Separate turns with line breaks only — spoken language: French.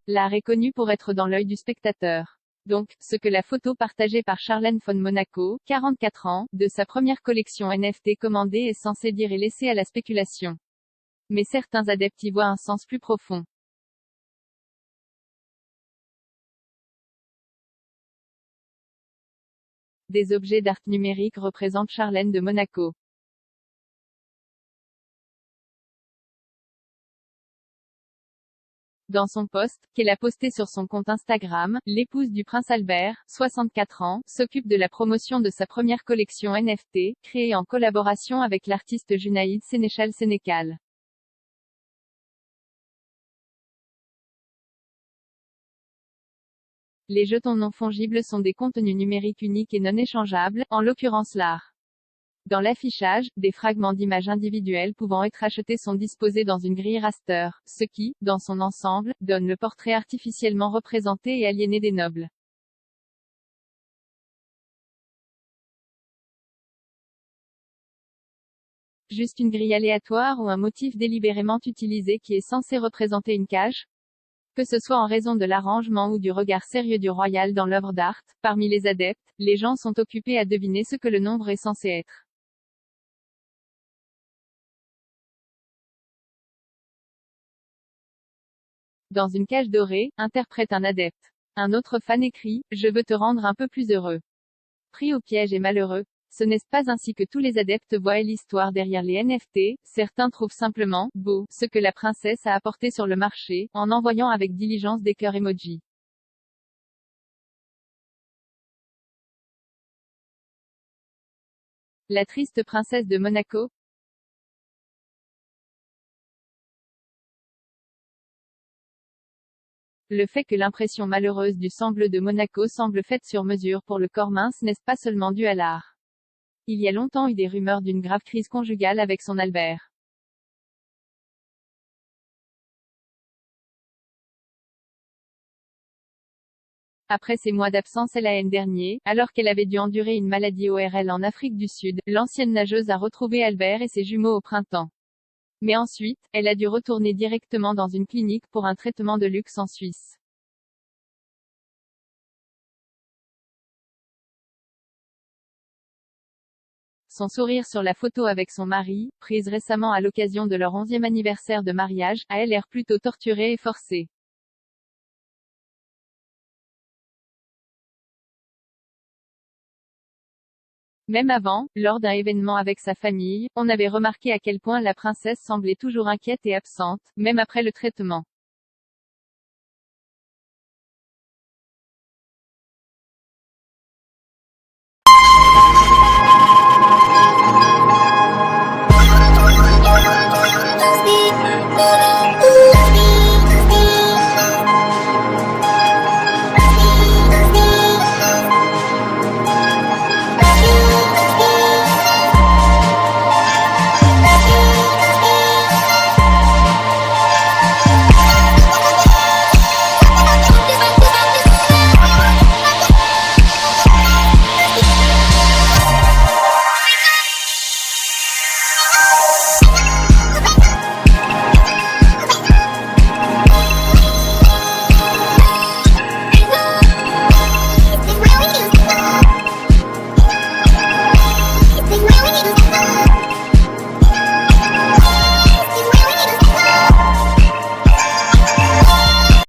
l'art est connu pour être dans l'œil du spectateur. Donc, ce que la photo partagée par Charlène von Monaco, 44 ans, de sa première collection NFT commandée est censée dire est laissé à la spéculation. Mais certains adeptes y voient un sens plus profond. Des objets d'art numérique représentent Charlène de Monaco. Dans son post, qu'elle a posté sur son compte Instagram, l'épouse du prince Albert, 64 ans, s'occupe de la promotion de sa première collection NFT, créée en collaboration avec l'artiste Junaïd Sénéchal Sénécal. Les jetons non fongibles sont des contenus numériques uniques et non échangeables, en l'occurrence l'art. Dans l'affichage, des fragments d'images individuelles pouvant être achetés sont disposés dans une grille raster, ce qui, dans son ensemble, donne le portrait artificiellement représenté et aliéné des nobles. Juste une grille aléatoire ou un motif délibérément utilisé qui est censé représenter une cage? Que ce soit en raison de l'arrangement ou du regard sérieux du royal dans l'œuvre d'art, parmi les adeptes, les gens sont occupés à deviner ce que le nombre est censé être. Dans une cage dorée, interprète un adepte. Un autre fan écrit, je veux te rendre un peu plus heureux. Pris au piège et malheureux. Ce n'est pas ainsi que tous les adeptes voient l'histoire derrière les NFT, certains trouvent simplement, beau, ce que la princesse a apporté sur le marché, en envoyant avec diligence des cœurs emoji. La triste princesse de Monaco. Le fait que l'impression malheureuse du sang bleu de Monaco semble faite sur mesure pour le corps mince n'est pas seulement dû à l'art. Il y a longtemps eu des rumeurs d'une grave crise conjugale avec son Albert. Après ses mois d'absence l'an dernier, alors qu'elle avait dû endurer une maladie ORL en Afrique du Sud, l'ancienne nageuse a retrouvé Albert et ses jumeaux au printemps. Mais ensuite, elle a dû retourner directement dans une clinique pour un traitement de luxe en Suisse. Son sourire sur la photo avec son mari, prise récemment à l'occasion de leur 11e anniversaire de mariage, a l'air plutôt torturé et forcé. Même avant, lors d'un événement avec sa famille, on avait remarqué à quel point la princesse semblait toujours inquiète et absente, même après le traitement.